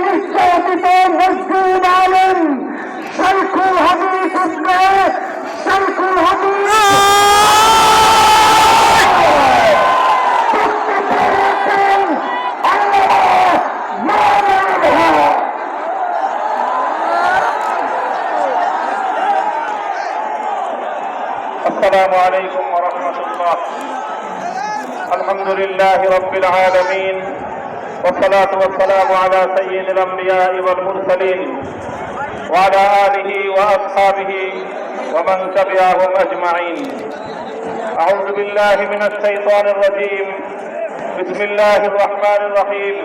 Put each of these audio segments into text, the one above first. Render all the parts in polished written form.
নির্যাতিত মজদুর আলেম শাইখুল হাদিস ইবনে শাইখুল হাদিস السلام عليكم ورحمة الله. الحمد لله رب العالمين والصلاة والسلام على سيد الأنبياء والمرسلين وعلى آله وأصحابه ومن تبعهم أجمعين. أعوذ بالله من الشيطان الرجيم. بسم الله الرحمن الرحيم.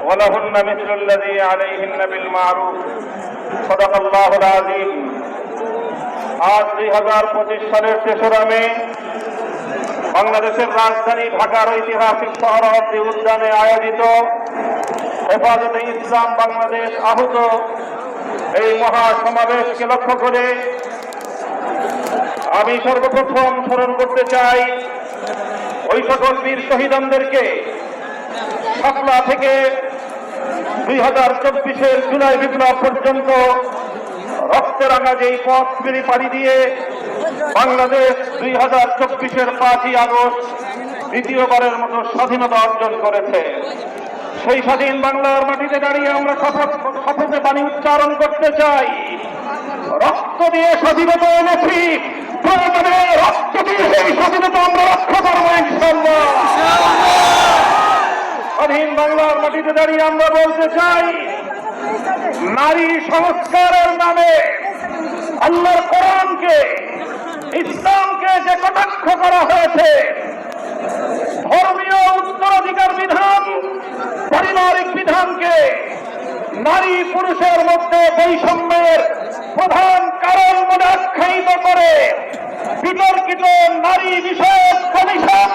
ولهن مثل الذي عليهن بالمعروف. صدق الله العظيم. আজ 2025 সালের 3রা মে বাংলাদেশের রাজধানী ঢাকার ঐতিহাসিক সোহরাওয়ার্দী উদ্যানে আয়োজিত হেফাজতে ইসলাম বাংলাদেশ আহত এই মহাসমাবেশকে লক্ষ্য করে আমি সর্বপ্রথম স্মরণ করতে চাই ওই সকল বীর শহীদদেরকে শাপলা থেকে 2024-এর জুলাই বিপ্লব পর্যন্ত রক্তে রাঙা যেই পথ পাড়ি দিয়ে বাংলাদেশ 2024-এর 5ই আগস্ট দ্বিতীয়বারের মতো স্বাধীনতা অর্জন করেছে। সেই স্বাধীন বাংলার মাটিতে দাঁড়িয়ে আমরা শপথে বাণী উচ্চারণ করতে চাই, রক্ত দিয়ে স্বাধীনতা এনেছি, প্রয়োজনে রক্ত দিয়ে সেই স্বাধীনতা আমরা রক্ষা করবো ইনশাআল্লাহ। স্বাধীন বাংলার মাটিতে দাঁড়িয়ে আমরা বলতে চাই, নারী সংস্কারের নামে আল্লাহর কোরআনকে ইসলামকে যে কটাক্ষ করা হয়েছে, ধর্মীয় উত্তরাধিকার বিধান পারিবারিক বিধানকে নারী পুরুষের মধ্যে বৈষম্যের প্রধান কারণ বলে আখ্যায়িত করে বিতর্কিত নারী বিষয়ক কমিশন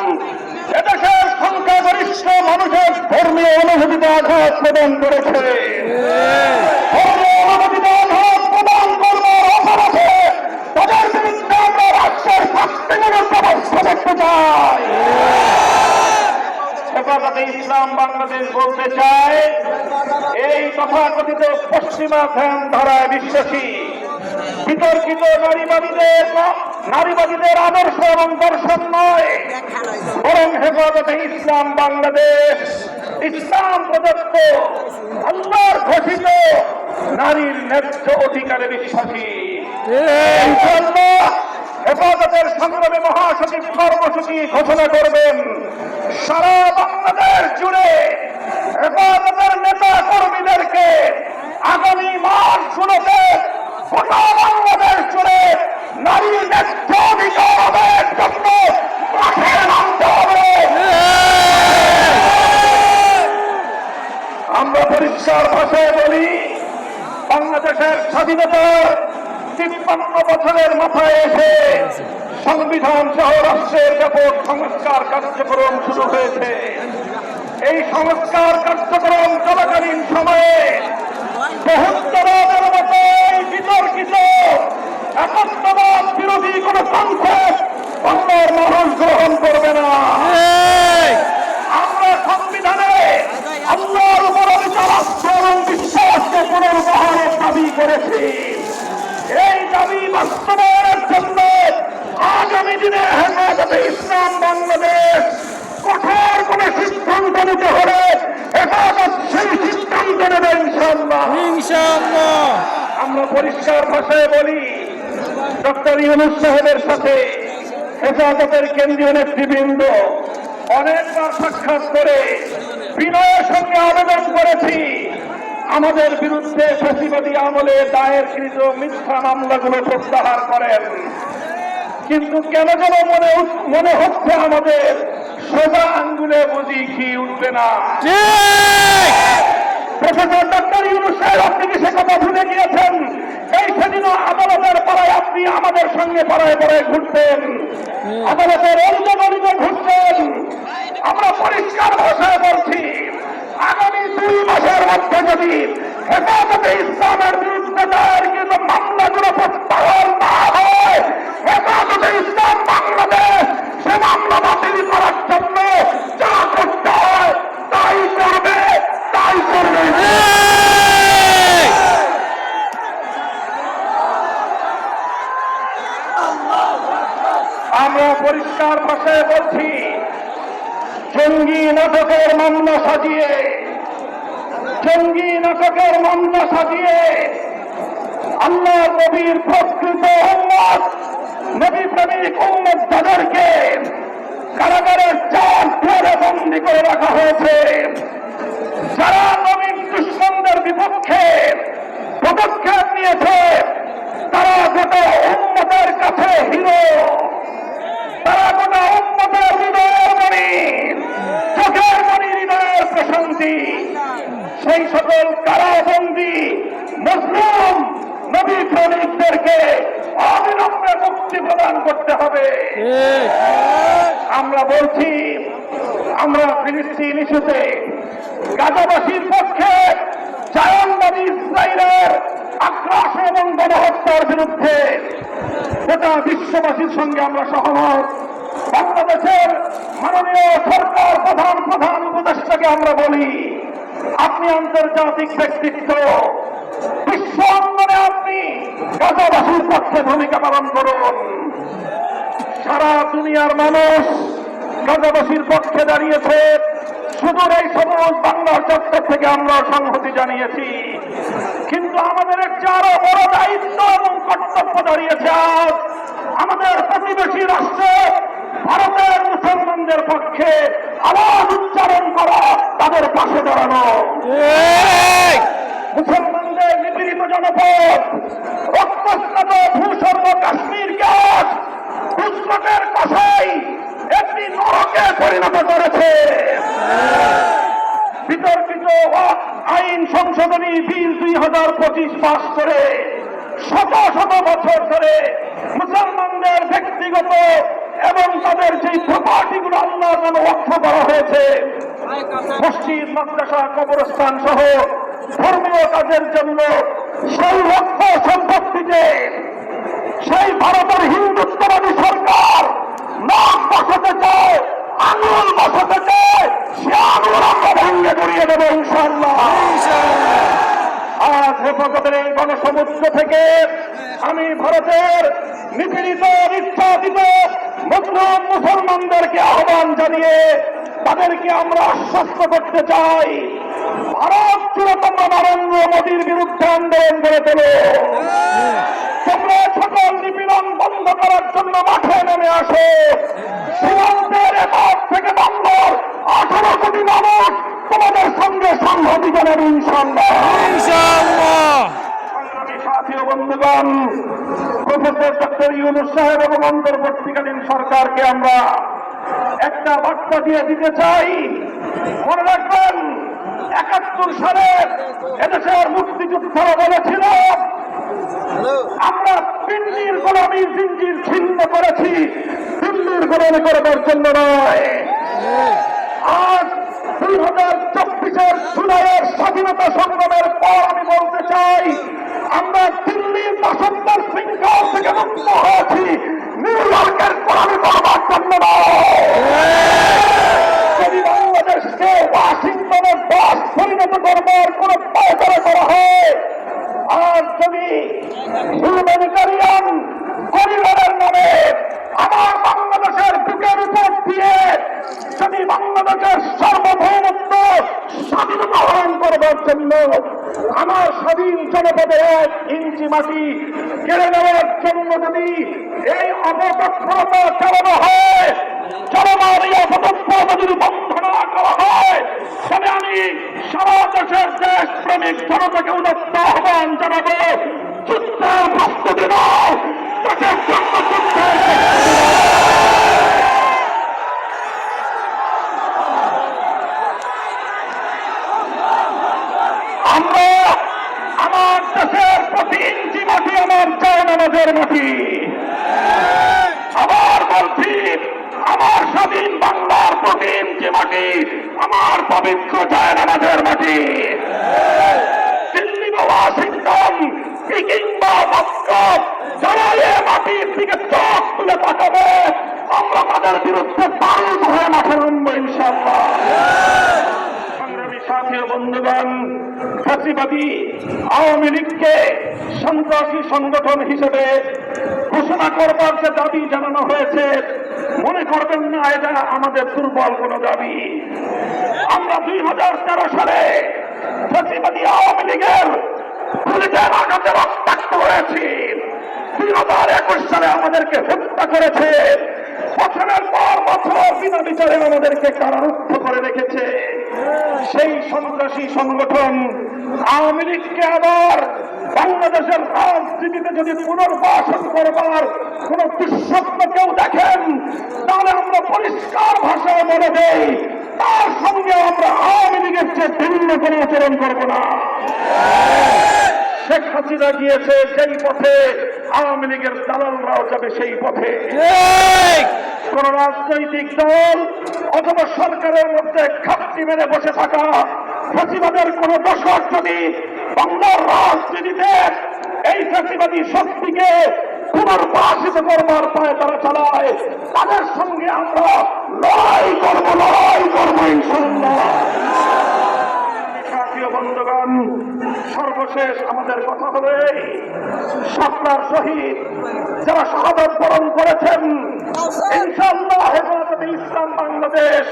এদেশের সংখ্যাগরিষ্ঠ মানুষের ধর্মীয় অনুভূতিতে আঘাত প্রদান করেছে। ধর্মীয় অনুভূতিতে আঘাত প্রদান করবার অপরাধে তাদের বিরুদ্ধে আমরা রাষ্ট্রের শাস্তিমূলক ব্যবস্থা দেখতে চাই। হেফাজতে ইসলাম বাংলাদেশ বলতে চায়, এই তথাকথিত পশ্চিমা ধ্যান ধারায় বিশ্বাসী বিতর্কিত নারীবাদীদের আদর্শ এবং দর্শন নয়, বরং হেফাজতে ইসলাম বাংলাদেশ ইসলাম প্রদত্ত আল্লাহর ঘোষিত নারীর ন্যায্য অধিকারে বিশ্বাসী। ইনশাআল্লাহ হেফাজতের সংগ্রামী মহাসচিব কর্মসূচি ঘোষণা করবেন। সারা বাংলাদেশ জুড়ে হেফাজতের নেতা কর্মীদেরকে আগামী মাসগুলোতে গোটা বাংলাদেশ জুড়ে নারীর ন্যায্য অধিকারের জন্য মাঠে নামতে হবে। আমরা পরিষ্কার ভাষায় বলি, বাংলাদেশের স্বাধীনতার 53 বছরের মাথায় এসে সংবিধান সহ রাষ্ট্রের ব্যাপক সংস্কার কার্যক্রম শুরু হয়েছে। এই সংস্কার কার্যক্রম চলাকালীন সময়ে বহুত্ববাদের মতো বিতর্কিত একত্ববাদ বিরোধী কোন সংকট বাংলার মানুষ গ্রহণ করবে না। আমরা সংবিধানে আল্লাহর উপর রাষ্ট্র এবং বিশ্বাসকে পুনর্বহারের দাবি করেছি। এই দাবি বাস্তবায়নের জন্য আগামী দিনে হেফাজতে ইসলাম বাংলাদেশ কঠোর কোন সিদ্ধান্ত নিতে হলে হেফাজত সেই সিদ্ধান্ত নেবে ইনশাআল্লাহ। আমরা পরিষ্কার ভাষায় বলি, ডক্টর ইউনূস সাহেবের সাথে হেফাজতের কেন্দ্রীয় নেতৃবৃন্দ অনেকবার সাক্ষাৎ করে বিনয়ের সঙ্গে আবেদন করেছি, আমাদের বিরুদ্ধে ফ্যাসিবাদী আমলে দায়েরকৃত মিথ্যা মামলাগুলো প্রত্যাহার করেন। কিন্তু কেন যেন মনে হচ্ছে আমাদের সোজা আঙ্গুলে বুঝি ঘি উঠবে না। প্রফেসর ডক্টর ইউনূস সাহেব, আপনি কি সে কথা ভুলে গিয়েছেন? এই সেদিনও আদালতের পাড়ায় আপনি আমাদের সঙ্গে পাড়ায় পাড়ায় ঘুরতেন, আদালতের অলিতে গলিতে ঘুরতেন। আমরা পরিষ্কার ভাষায় বলছি, আগামী 2 মাসের মধ্যে যদি হেফাজতে ইসলামের বিরুদ্ধে দায়েরকৃত মামলাগুলো প্রত্যাহার না হয়, হেফাজতে ইসলাম বাংলাদেশ সে মামলা বাতিল করার জন্য যা করতে হয় তাই করবে। পরিষ্কার ভাষায় বলছি, জঙ্গি নাটকের মামলা সাজিয়ে আল্লাহ নবীর প্রকৃত উম্মত, নবী প্রেমিক উম্মত যাদেরকে কারাগারের 4 দেয়ালে বন্দী করে রাখা হয়েছে, যারা নবীর দুশ্মনদের বিপক্ষে পদক্ষেপ নিয়েছে, তারা গোটা উম্মতের কাছে হিরো, তারা গোটা উম্মতের হৃদয়ের মণি, চোখের মণি, হৃদয়ের প্রশান্তি। সেই সকল কারাবন্দী মুসলিম নবী প্রেমিকদেরকে অবিলম্বে মুক্তি প্রদান করতে হবে। আমরা বলছি, আমরা ফিলিস্তিন ইস্যুতে গাজাবাসীর পক্ষে, জায়নবাদী ইসরায়েলের আক্রমণ এবং গণহত্যার বিরুদ্ধে গোটা বিশ্ববাসীর সঙ্গে আমরা সহমত। বাংলাদেশের মাননীয় সরকার প্রধান উপদেষ্টাকে আমরা বলি, আপনি আন্তর্জাতিক ব্যক্তিত্ব, বিশ্ব অঙ্গনে আপনি গাজাবাসীর পক্ষে ভূমিকা পালন করুন। সারা দুনিয়ার মানুষ গাজাবাসীর পক্ষে দাঁড়িয়েছে। সুদূর এই সবুজ বাংলার চত্বর থেকে আমরা সংহতি জানিয়েছি, কিন্তু আমাদের একটি আরো বড় দায়িত্ব এবং কর্তব্য দাঁড়িয়েছে আজ আমাদের প্রতিবেশী রাষ্ট্রে ভারতের মুসলমানদের পক্ষে আওয়াজ উচ্চারণ করা, তাদের পাশে দাঁড়ানো। মুসলমানদের নিপীড়িত জনপদ, রক্তস্নাত ভূস্বর্গ কাশ্মীরকে আজ দুষ্কটের কষাই একটি নরকে পরিণত করেছে। বিতর্কিত আইন সংশোধনী বিল 2025 পাস করে শত শত বছর ধরে মুসলমানদের ব্যক্তিগত এবং তাদের যে প্রপার্টিগুলো আল্লাহর নামে ওয়াকফ করা হয়েছে, মসজিদ, মাদ্রাসা, কবরস্থান সহ ধর্মীয় কাজের জন্য, সেই ওয়াকফ সম্পত্তিতে সেই ভারতের হিন্দুত্ববাদী সরকার নাক বসাতে চায়, আঙুল বসাতে চায়, সে আঙুল আমরা ভেঙে গড়িয়ে দেবো ইনশাআল্লাহ। আজ হেফাজতের এই গণসমুদ্র থেকে আমি ভারতের নিপীড়িত, নির্যাতিত মুসলিম মুসলমানদেরকে আহ্বান জানিয়ে তাদেরকে আমরা আশ্বস্ত করতে চাই, ভারত জুড়ে তোমরা নরেন্দ্র মোদীর বিরুদ্ধে আন্দোলন গড়ে তোলো। তোমরা সকল নিপীড়ন বন্ধ করার জন্য মাঠে নেমে আসো। সীমান্তের এপার থেকে বাংলার 18 কোটি মানুষ তোমাদের সঙ্গে সংহতি জানাবে ইনশাআল্লাহ। সংগ্রামী সাথী ও বন্ধুগণ, প্রফেসর ডক্টর ইউনূস সাহেব এবং অন্তর্বর্তীকালীন সরকারকে আমরা একটা বার্তা দিয়ে দিতে চাই। মনে রাখবেন, 71 সালে এদেশের মুক্তিযোদ্ধারা বলেছিল, আমরা দিল্লির গোলামীর জিঞ্জির ছিন্ন করেছি, দিল্লির গোলামি করবার জন্য নয়। আজ 2024-এর জুলাইয়ের স্বাধীনতা সংগ্রামের পর আমি বলতে চাই, আমরা দিল্লির দাসত্বের শৃঙ্খল থেকে মুক্ত হয়েছি, নিউ ইয়র্কের গোলামি করবার জন্য নয়। যদি বাংলাদেশকে ওয়াশিংটনের দাস পরিণত করবার কোন পায়তারা করা হয়, আর যদি হিউম্যানিটারিয়ান করিডোরের নামে আমার বাংলাদেশের বুকের উপর দিয়ে যদি বাংলাদেশের সার্বভৌমত্ব স্বাধীনতা হরণ করবার জন্য আমার স্বাধীন জনপদের 1 ইঞ্চি মাটি কেড়ে নেওয়ার জন্য যদি এই অপতৎপরতা চালানো হয়, চলমান এই অপতৎপরতা যদি বন্ধ না করা হয়, তবে আমি সারা দেশের দেশপ্রেমিক জনতাকে উদাত্ত আহ্বান জানাবো, যুদ্ধের প্রস্তুতি নাও, দেশের জন্য যুদ্ধের আমরা আমার দেশের প্রতি ইঞ্চি মাটি আমার জায়নামাজের মাটি। আবার বলছি, আমার স্বাধীন বাংলার প্রতি ইঞ্চি মাটি আমার পবিত্র জায়নামাজের মাটি। দিল্লি বা ওয়াশিংটন কিংবা মস্কো যারা এ মাটির দিকে চোখ তুলে তাকাবে, আমরা তাদের বিরুদ্ধে বারুদ হয়ে মাঠে নামবো ইনশাআল্লাহ। সংগ্রামী সাথী ও বন্ধুগণ, ফ্যাসিবাদী আওয়ামী লীগকে সন্ত্রাসী সংগঠন হিসেবে ঘোষণা করবার যে দাবি জানানো হয়েছে, মনে করবেন না এটা আমাদের দুর্বল কোন দাবি। আমরা 2013 সালে ফ্যাসিবাদী আওয়ামী লীগের পুলিশের আঘাতে রক্তাক্ত হয়েছি। 2021 সালে আমাদেরকে হত্যা করেছে। বছরের পর বছর বিনা বিচারে আমাদেরকে কারারুদ্ধ করে রেখেছে। সেই সন্ত্রাসী সংগঠন আওয়ামী লীগকে আবার বাংলাদেশের রাজনীতিতে যদি পুনর্বাসন করবার কোন দুঃস্বপ্ন কেউ দেখেন, তাহলে আমরা পরিষ্কার ভাষায় বলে দেই, তার সঙ্গে আমরা আওয়ামী লীগের চেয়ে ভিন্ন কোনো আচরণ করব না। শেখ হাসিনা গিয়েছে সেই পথে, আওয়ামী লীগের দালালরাও যাবে সেই পথে। কোন রাজনৈতিক দল অথবা সরকারের মধ্যে খাপটি মেরে বসে থাকা ফ্যাসিবাদের কোন দশক যদি বাংলার রাজনীতিতে এই ফ্যাসিবাদী শক্তিকে পুনর্বাসিত করবার পায়ে তারা চালায়, তাদের সঙ্গে আমরা লড়াই করব ইনশাআল্লাহ। প্রিয় বন্ধুগণ, সর্বশেষ আমাদের কথা হবে শাপলার শহীদ যারা শাহাদাত বরণ করেছেন, ইনশাআল্লাহ হেফাজতে ইসলাম বাংলাদেশ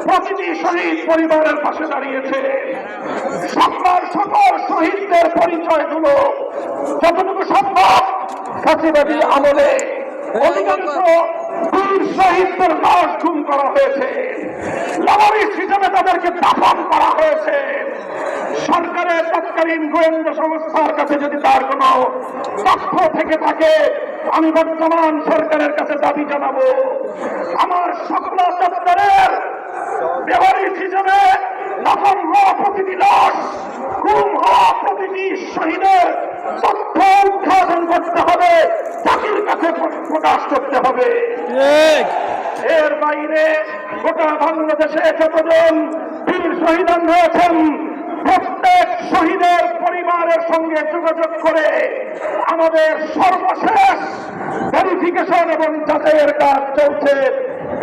প্রতিটি শহীদ পরিবারের পাশে দাঁড়িয়েছে। শাপলার সকল শহীদদের পরিচয়গুলো যতটুকু সম্ভব ফ্যাসিবাদী আমলে অধিকাংশ বীর শহীদদের লাশ গুম করা হয়েছে, লাওয়ারিস হিসেবে তাদেরকে দাফন করা হয়েছে। সরকারের তৎকালীন গোয়েন্দা সংস্থার কাছে যদি তার কোন তথ্য থেকে থাকে, আমি বর্তমান সরকারের কাছে দাবি জানাবো, আমার সকল চত্বরের বেওয়ারিস হিসেবে দাফন হওয়া প্রতিটি লাশ, গুম হওয়া প্রতিটি শহীদের তথ্য উদ্ঘাটন করতে হবে, জাতির কাছে প্রকাশ করতে হবে। এর বাইরে গোটা বাংলাদেশে যতজন বীর শহীদান রয়েছেন, প্রত্যেক শহীদের পরিবারের সঙ্গে যোগাযোগ করে আমাদের সর্বশেষ ভেরিফিকেশন এবং যাচাইয়ের কাজ চলছে।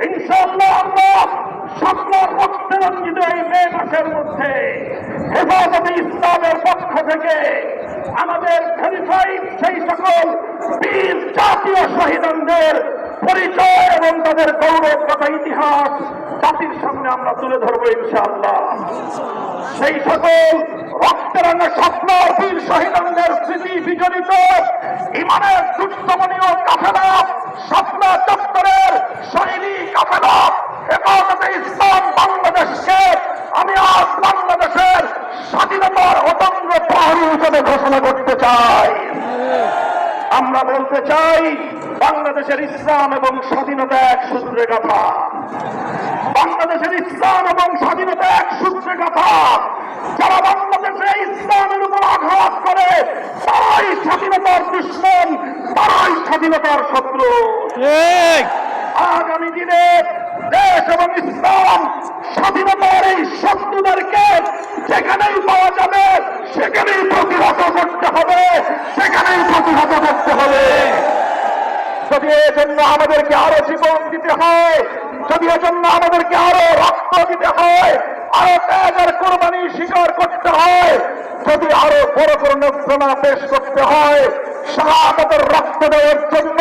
ইনশাআল্লাহ আমরা সকল রক্তরঞ্জিত এই মে মাসের মধ্যে হেফাজতে ইসলামের পক্ষ থেকে আমাদের ভেরিফাইড সেই সকল বীর জাতীয় শহীদদের পরিচয় এবং তাদের গৌরবগত ইতিহাস জাতির সামনে আমরা তুলে ধরবো ইনশাআল্লাহ। সেই সকল রক্তরাঙা স্বপ্নার বীর শহীদদের স্মৃতি বিজড়িত ইমানের দুঃসমনীয় কাফেলা, স্বপ্না চত্বরের শহীদি কাফেলা হেফাজতে ইসলাম বাংলাদেশকে আমি আজ বাংলাদেশের স্বাধীনতার অতন্ত্র প্রহরী হিসেবে ঘোষণা করতে চাই। আমরা বলতে চাই, বাংলাদেশের ইসলাম এবং স্বাধীনতা এক সূত্রে গাথা। বাংলাদেশের ইসলাম এবং স্বাধীনতা এক সূত্রে গাথা। যারা বাংলাদেশে ইসলামের উপর আঘাত করে তারাই স্বাধীনতার দুশমন, তারাই স্বাধীনতার শত্রু। আগামী দিনে দেশ এবং ইসলাম স্বাধীনতার এই শত্রুদেরকে যেখানেই পাওয়া যাবে সেখানেই প্রতিহত করতে হবে, সেখানেই প্রতিহত করতে হবে। যদি এজন্য আমাদেরকে আরো জীবন দিতে হয়, যদি এজন্য আমাদেরকে আরো রক্ত দিতে হয়, আরো ত্যাগের কোরবানি স্বীকার করতে হয়, যদি আরো বড় বড় নজরানা পেশ করতে হয়, শাহাদাতের রক্ত দেওয়ার জন্য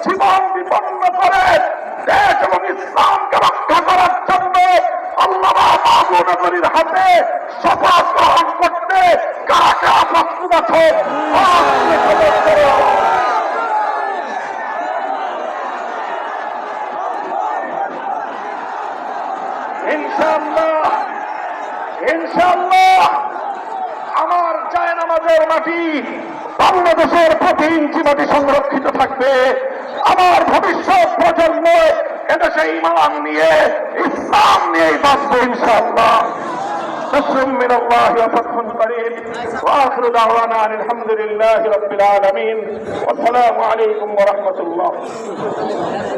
জীবন বিপন্ন করে দেশ এবং ইসলামকে রক্ষা করার জন্য আল্লামা মাহবুব নগরীর হাতে শপথ গ্রহণ করতে কারা কারা প্রস্তুত আছে? ইনশাআল্লাহ ইনশাআল্লাহ আমার জায়নামাজের মাটি বাংলাদেশের প্রতি ইঞ্চি মাটি সংরক্ষিত থাকবে। আমার ভবিষ্যৎ প্রজন্ম এদেশে ঈমান নিয়ে ইসলাম নিয়েই বাঁচবে ইনশাআল্লাহ। نصر من الله وفتح قريب واخر دعوانا ان الحمد لله رب العالمين والسلام عليكم ورحمة الله.